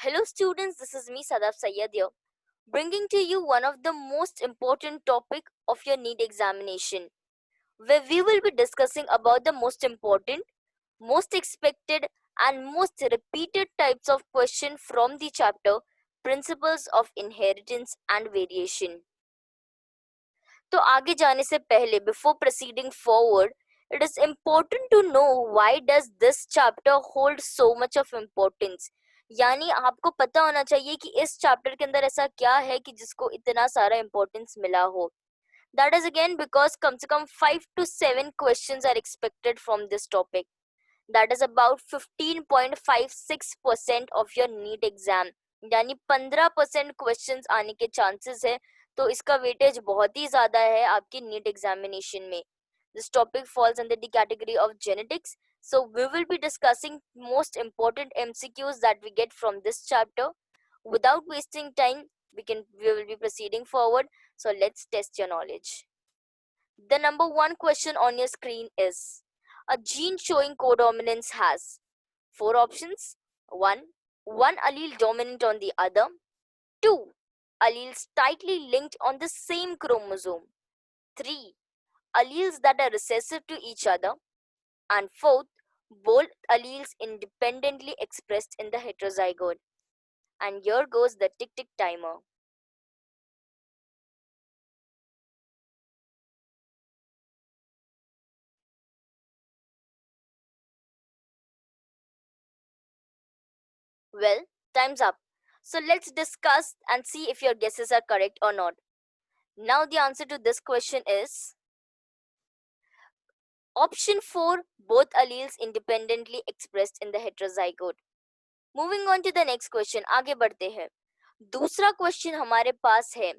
Hello students, this is me Sadaf Sayyad here, bringing to you one of the most important topic of your NEET examination, where we will be discussing about the most important, most expected and most repeated types of question from the chapter Principles of Inheritance and Variation. तो आगे जाने से पहले before proceeding forward, it is important to know why does this chapter hold so much of importance. यानी आपको पता होना चाहिए कि इस चैप्टर के अंदर ऐसा क्या है कि जिसको इतना सारा इम्पोर्टेंस मिला हो. That is again because कम से कम 5 to 7 questions are expected from this topic. That is about 15.56% of your NEET exam. यानी 15% क्वेश्चंस आने के चांसेस है, तो इसका वेटेज बहुत ही ज्यादा है आपकी नीट एग्जामिनेशन में. This topic falls under the category of genetics, so we will be discussing most important MCQs that we get from this chapter. Without wasting time, we will be proceeding forward. So let's test your knowledge. The number one question on your screen is: a gene showing codominance has four options. 1. One allele dominant on the other. 2. Alleles tightly linked on the same chromosome. 3. Alleles that are recessive to each other. And 4th, both alleles independently expressed in the heterozygote. And here goes the tick tick timer. Well, time's up. So let's discuss and see if your guesses are correct or not. Now the answer to this question is option 4, both alleles independently expressed in the heterozygote. Moving on to the next question, आगे बढ़ते हैं. दूसरा question हमारे पास है: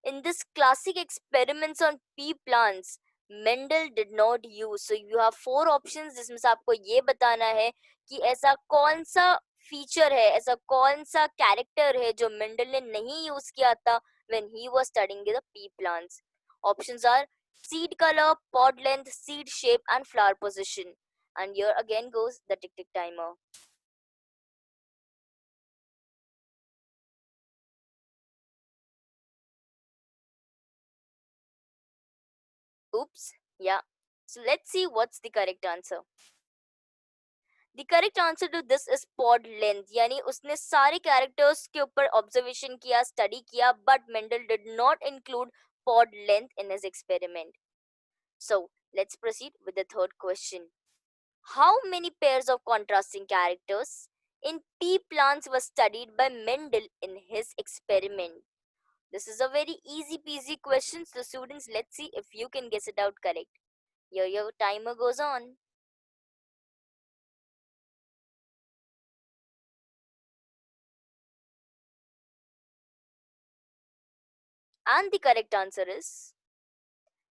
in this classic experiments on pea plants, Mendel did not use. So you have four options जिसमें से आपको ये बताना है कि ऐसा कौन सा फीचर है, ऐसा कौन सा कैरेक्टर है जो मेंडल ने नहीं यूज किया था when he was studying the pea plants. Options are seed color, pod length, seed shape and flower position. And here again goes the tick tick timer. Oops, yeah. So let's see what's the correct answer. The correct answer to this is pod length. यानी उसने सारे characters के ऊपर observation किया, study किया, but Mendel did not include pod length in his experiment. So let's proceed with the third question. How many pairs of contrasting characters in pea plants were studied by Mendel in his experiment? This is a very easy peasy question. So students, let's see if you can guess it out correct. Here your timer goes on. And the correct answer is,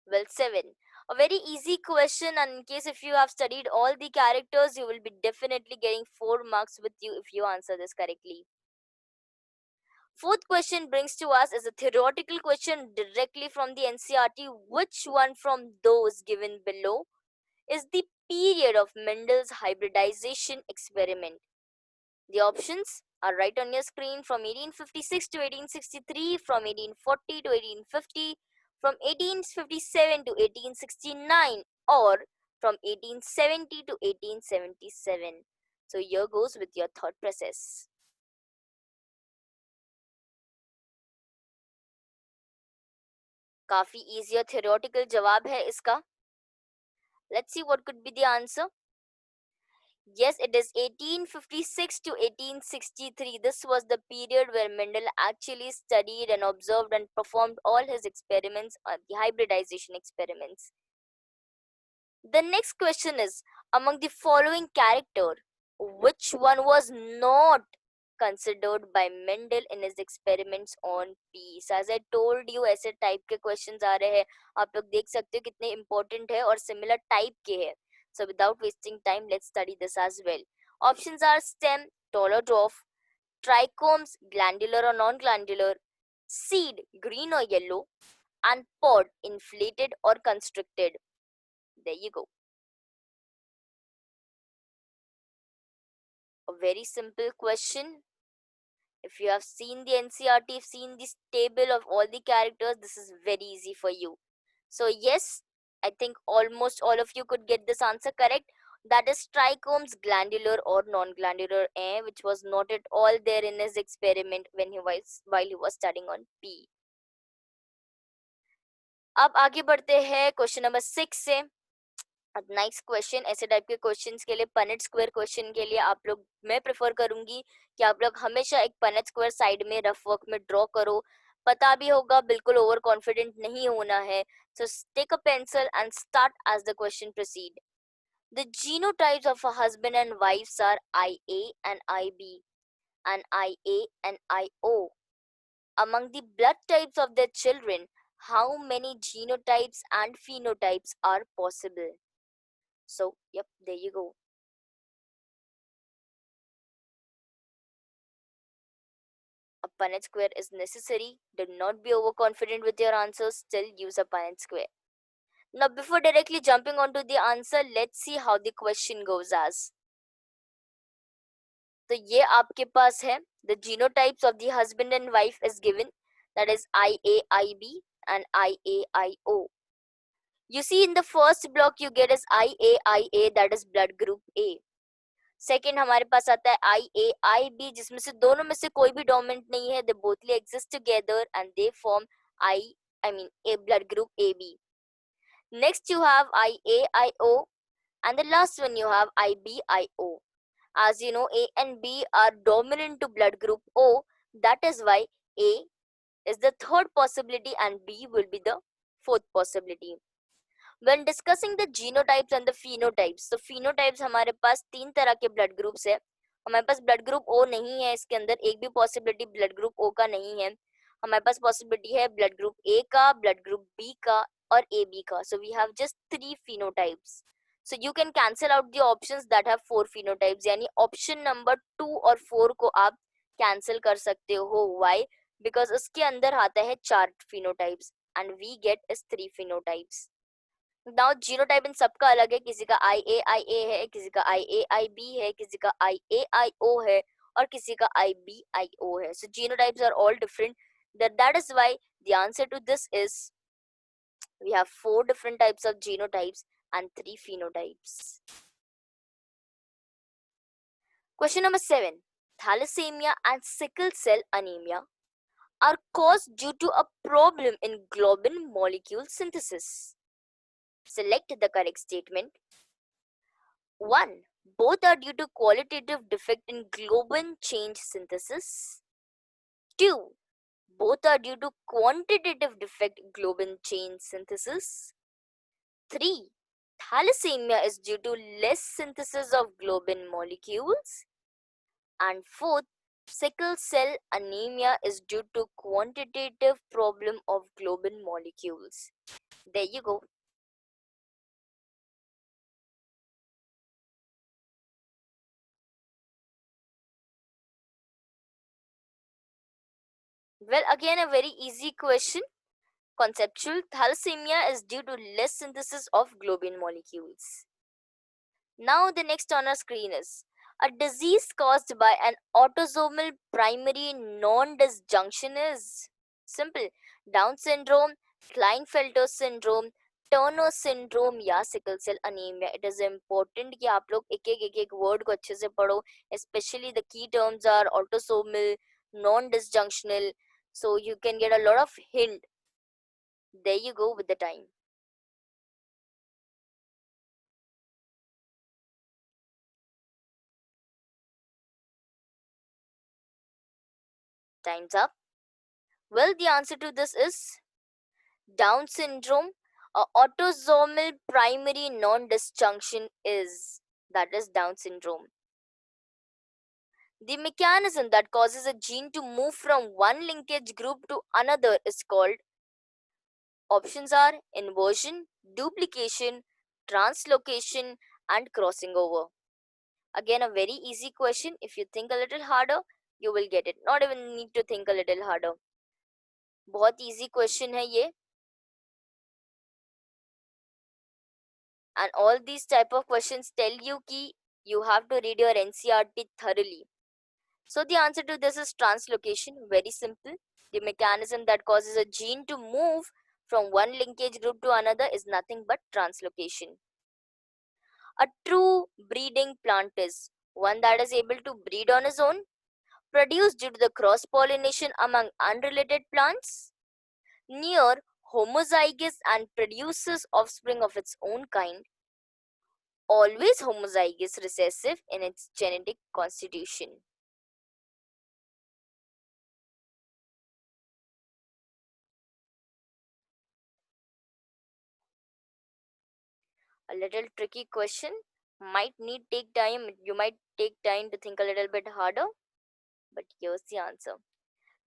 well, 7. A very easy question, and in case if you have studied all the characters, you will be definitely getting 4 marks with you if you answer this correctly. Fourth question brings to us is a theoretical question directly from the NCERT. Which one from those given below is the period of Mendel's hybridization experiment? The options are right on your screen: from 1856 to 1863, from 1840 to 1850, from 1857 to 1869, or from 1870 to 1877. So here goes with your thought process. काफी easy और theoretical जवाब है इसका. Let's see what could be the answer. Yes, it is 1856 to 1863. This was the period where Mendel actually studied and observed and performed all his experiments, the hybridization experiments. The next question is, among the following character, which one was not considered by Mendel in his experiments on peas? As I told you, ऐसे type के questions आ रहे हैं, आप लोग देख सकते हो कितने important है और similar type के हैं. So without wasting time, let's study this as well. Options are stem, tall or dwarf, trichomes, glandular or non-glandular, seed, green or yellow, and pod, inflated or constricted. There you go. A very simple question. If you have seen the NCRT, you've seen this table of all the characters, this is very easy for you. So yes, I think almost all of you could get this answer correct. That is trichomes, glandular or non-glandular, which was not at all there in his experiment when he was while he was studying on P. अब आगे बढ़ते हैं question number 6 से। Next question, ऐसे type के questions के लिए Punnett square question के लिए आप लोग, मैं प्रेफर करूंगी कि आप लोग हमेशा एक पनेट स्क्वायर साइड में रफ वर्क में ड्रॉ करो। पता भी होगा, बिल्कुल ओवर कॉन्फिडेंट नहीं होना है। So take a pencil and start as the question proceed. The genotypes of a husband and wife's are IA and IB and IA and IO. Among the blood types of their children, how many genotypes and phenotypes are possible? So, yep, there you go. A Punnett square is necessary. Do not be overconfident with your answers. Still use a Punnett square. Now, before directly jumping onto the answer, let's see how the question goes as. तो ये आपके पास है, the genotypes of the husband and wife is given, that is IAIB and IAIO. You see in the first block you get is IAIA, that is blood group A. Second हमारे पास आता है IAIB, जिसमें से दोनों में से कोई भी डोमिनेंट नहीं है, they bothly exist together and they form I mean a blood group AB. Next you have IAIO and the last one you have IBIO. As you know, A and B are dominant to blood group O, that is why A is the third possibility and B will be the fourth possibility. When discussing the genotypes and the phenotypes, तो phenotypes हमारे पास तीन तरह के blood groups है। हमारे पास blood group O नहीं है, इसके अंदर एक भी possibility blood group O का नहीं है। हमारे पास possibility है blood group A का, blood group B का और AB का. So we have just 3 phenotypes. So you can cancel out the options that have 4 phenotypes. यानी option number 2 और 4 को आप cancel कर सकते हो. Why? Because उसके अंदर आता है 4 phenotypes and we get is 3 phenotypes. Now genotype इन सबका अलग है, किसी का IAIA है, किसी का IAIB है, किसी का IAIO है और किसी का IBIO है. So genotypes are all different. That is why the answer to this is we have 4 different types of genotypes and 3 phenotypes. Question number 7. Thalassemia and sickle cell anemia are caused due to a problem in globin molecule synthesis. Select the correct statement. 1. Both are due to qualitative defect in globin change synthesis. 2. Both are due to quantitative defect globin chain synthesis. 3. Thalassemia is due to less synthesis of globin molecules. And 4th, sickle cell anemia is due to quantitative problem of globin molecules. There you go. Well, again a very easy question. Conceptual, thalassemia is due to less synthesis of globin molecules. Now the next on our screen is a disease caused by an autosomal primary non-disjunction is simple. Down syndrome, Klinefelter syndrome, Turner syndrome या sickle cell anemia. It is important कि आप लोग एक एक word को अच्छे से पढ़ो. Especially the key terms are autosomal, non-disjunctional. So you can get a lot of hint. There you go with the time. Time's up. Well, the answer to this is Down syndrome. Autosomal primary non-disjunction is, that is Down syndrome. The mechanism that causes a gene to move from one linkage group to another is called. Options are inversion, duplication, translocation, and crossing over. Again, a very easy question. If you think a little harder, you will get it. Not even need to think a little harder. बहुत easy question है ये. And all these type of questions tell you कि you have to read your NCRT thoroughly. So the answer to this is translocation. Very simple. The mechanism that causes a gene to move from one linkage group to another is nothing but translocation. A true breeding plant is one that is able to breed on its own, produced due to the cross pollination among unrelated plants, near homozygous and produces offspring of its own kind, always homozygous recessive in its genetic constitution. A little tricky question, might need take time, you might take time to think a little bit harder, but here's the answer.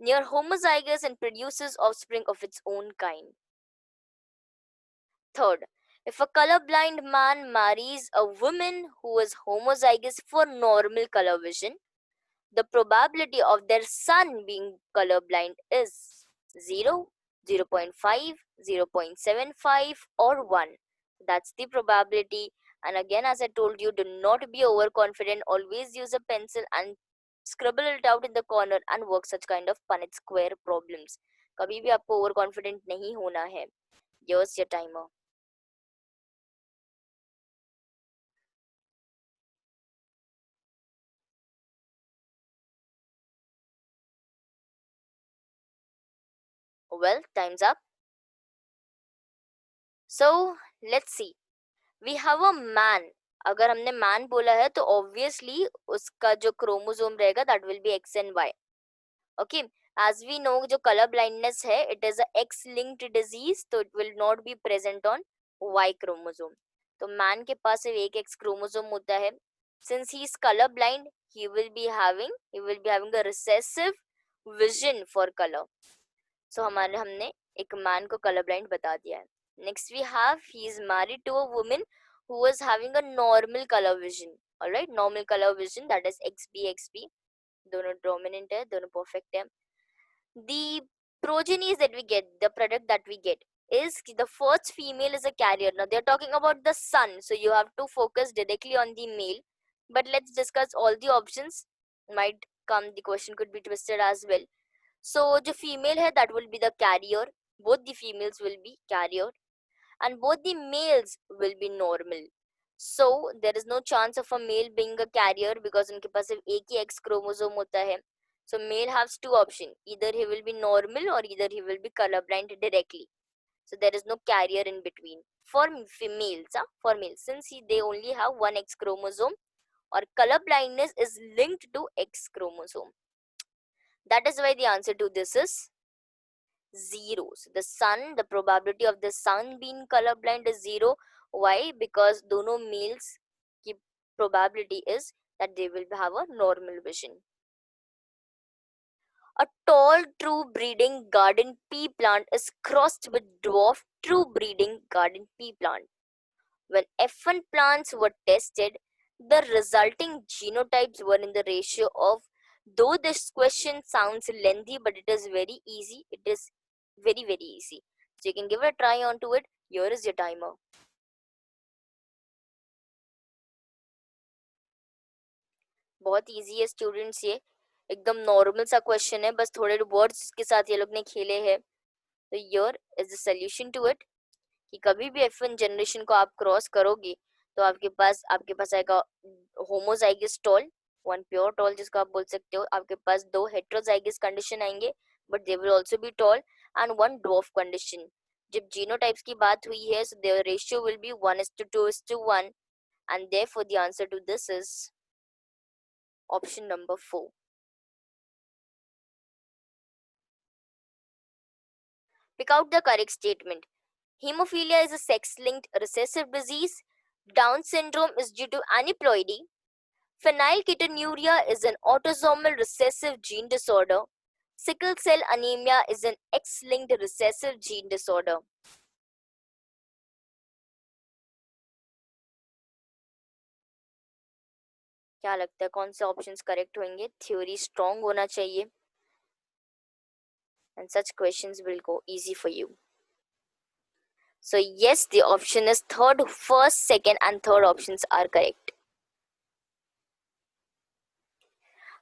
Near homozygous and produces offspring of its own kind. Third, if a colorblind man marries a woman who is homozygous for normal color vision, the probability of their son being colorblind is 0, 0.5, 0.75, or 1. That's the probability. And again, as I told you, do not be overconfident. Always use a pencil and scribble it out in the corner and work such kind of Punnett square problems. कभी भी आपको over confident नहीं होना है. Here's your timer. Well, time's up. So let's see. We have a man. अगर हमने man बोला है तो obviously उसका जो chromosome रहेगा that will be X and Y. Okay. As we know जो color blindness है it is a X-linked disease तो it will not be present on Y chromosome. तो man के पास सिर्फ एक X chromosome होता है. Since he is color blind, he will be having a recessive vision for color. So हमने एक man को color blind बता दिया है. Next we have he is married to a woman who was having a normal color vision. Alright, normal color vision that is XB. दोनों dominant है, दोनों perfect है. The progenies that we get, the product that we get is the first female is a carrier. Now they're talking about the son, so you have to focus directly on the male. But let's discuss all the options. Might come, the question could be twisted as well. So the female है that will be the carrier. Both the females will be carrier. And both the males will be normal. So there is no chance of a male being a carrier because उनके पास सिर्फ एक ही X chromosome होता है. So male has two options. Either he will be normal or either he will be colorblind directly. So there is no carrier in between. For females, since they only have one X chromosome, or color blindness is linked to X chromosome. That is why the answer to this is 0. So the son, the probability of the son being colorblind is 0. Why? Because दोनों males की probability is that they will have a normal vision. A tall true breeding garden pea plant is crossed with dwarf true breeding garden pea plant. When F1 plants were tested, the resulting genotypes were in the ratio of, though this question sounds lengthy, but it is very easy. It is very, very easy. So you can give it a try onto it. Here is your timer. बहुत easy है students, ये एकदम normal सा question है, बस थोड़े words के साथ ये लोग ने खेले हैं. तो here is the solution to it. कि कभी भी F1 generation को आप क्रॉस करोगे तो आपके पास आएगा homozygous tall, one pure tall जिसको आप बोल सकते हो. आपके पास दो हेट्रोजाइगस कंडीशन आएंगे but they will also be toll, and one dwarf condition. जब जीनोटाइप्स की बात हुई है so their ratio will be 1:2:1, and therefore the answer to this is option number 4. Pick out the correct statement. Hemophilia is a sex-linked recessive disease. Down syndrome is due to aneuploidy. Phenylketonuria is an autosomal recessive gene disorder. Sickle cell anemia is an X-linked recessive gene disorder. क्या लगता है कौन से options correct होंगे? Theory strong होना चाहिए and such questions will go easy for you. So yes, the option is third, first, second and third options are correct.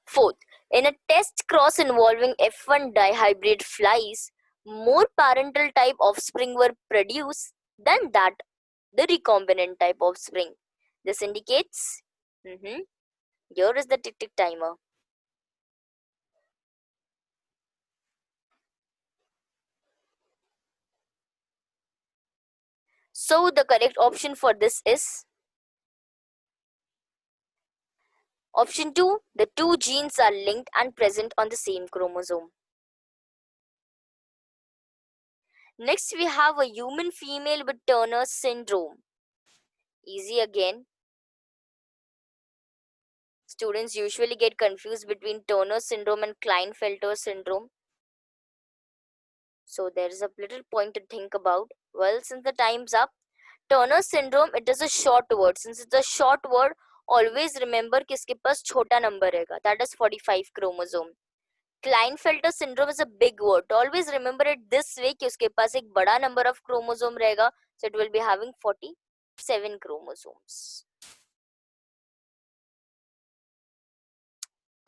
Fourth, In a test cross involving F1 dihybrid flies, more parental type offspring were produced than that the recombinant type offspring. This indicates, here is the tick tick timer. So the correct option for this is option 2. The two genes are linked and present on the same chromosome. Next, we have a human female with Turner syndrome. Easy again. Students usually get confused between Turner syndrome and Klinefelter syndrome. So there is a little point to think about. Well, since the time's up, Turner syndrome, it is a short word. Since it's a short word, always remember कि इसके पास छोटा number रहेगा. That is 45 chromosome. Klinefelter syndrome is a big word. Always remember it this way कि उसके पास एक बड़ा number of chromosome रहेगा. So it will be having 47 chromosomes.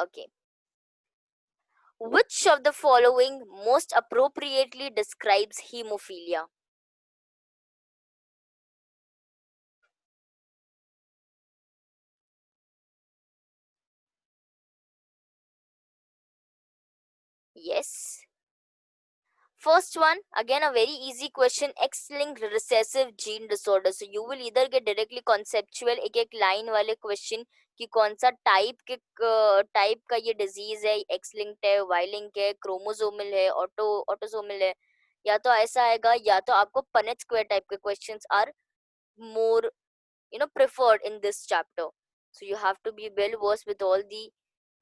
Okay. Which of the following most appropriately describes hemophilia? Yes. First one, again a very easy question, X-linked recessive gene disorder. So you will either get directly conceptual एक एक line वाले question कि कौन सा type का ये disease है, X linked है, वाई लिंक है, क्रोमोसोमल है, ऑटोसोमल है, या तो ऐसा आएगा या तो आपको पनेट स्क्वायर टाइप के questions are more preferred in this chapter. So you have to be well versed with all the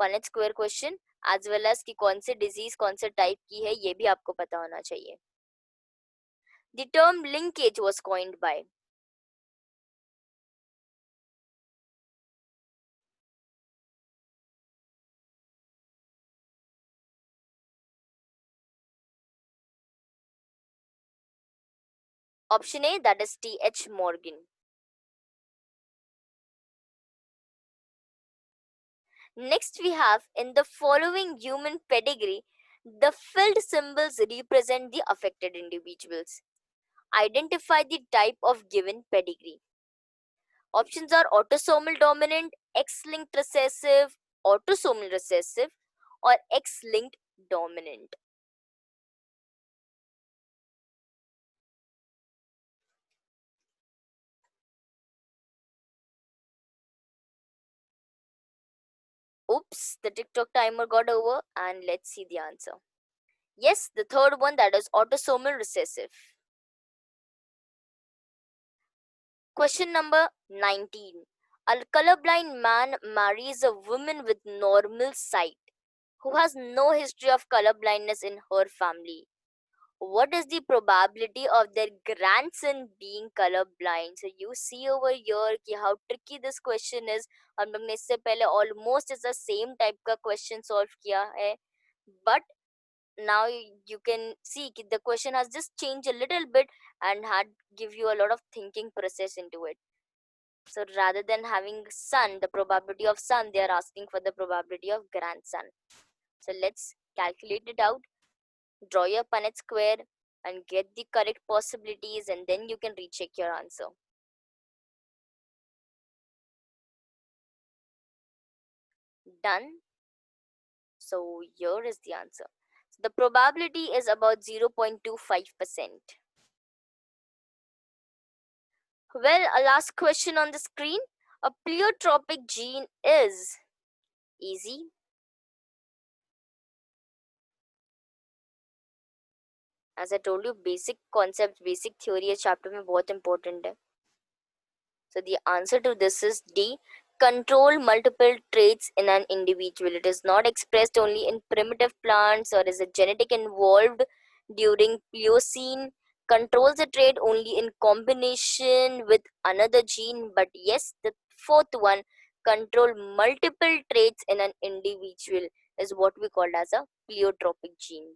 Punnett square question as well as कि कौन से disease कौन से type की है ये भी आपको पता होना चाहिए. The term linkage was coined by option A, that is T.H. Morgan. Next we have, in the following human pedigree, the filled symbols represent the affected individuals. Identify the type of given pedigree. Options are autosomal dominant, X-linked recessive, autosomal recessive, or X-linked dominant. Oops, the TikTok timer got over, and let's see the answer. Yes, the third one, that is autosomal recessive. Question number 19. A colorblind man marries a woman with normal sight who has no history of colorblindness in her family. What is the probability of their grandson being colorblind? So you see over here कि how tricky this question is. हम लोग ने इससे पहले almost is the same type का question solve किया है, but now you can see कि the question has just changed a little bit and had give you a lot of thinking process into it. So rather than having son, the probability of son, they are asking for the probability of grandson. So let's calculate it out. Draw your Punnett square and get the correct possibilities, and then you can recheck your answer. Done. So here is the answer. So the probability is about 0.25%. Well, a last question on the screen. A pleiotropic gene is easy. As I told you, basic concept, basic theory is chapter में बहुत important है. So the answer to this is D. Control multiple traits in an individual. It is not expressed only in primitive plants or is a genetic involved during Pliocene. Controls a trait only in combination with another gene. But yes, the fourth one, control multiple traits in an individual, is what we call as a pleiotropic gene.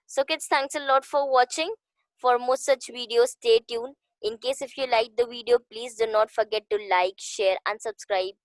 So kids, thanks a lot for watching. For more such videos, stay tuned. In case if you like the video, please do not forget to like, share and subscribe.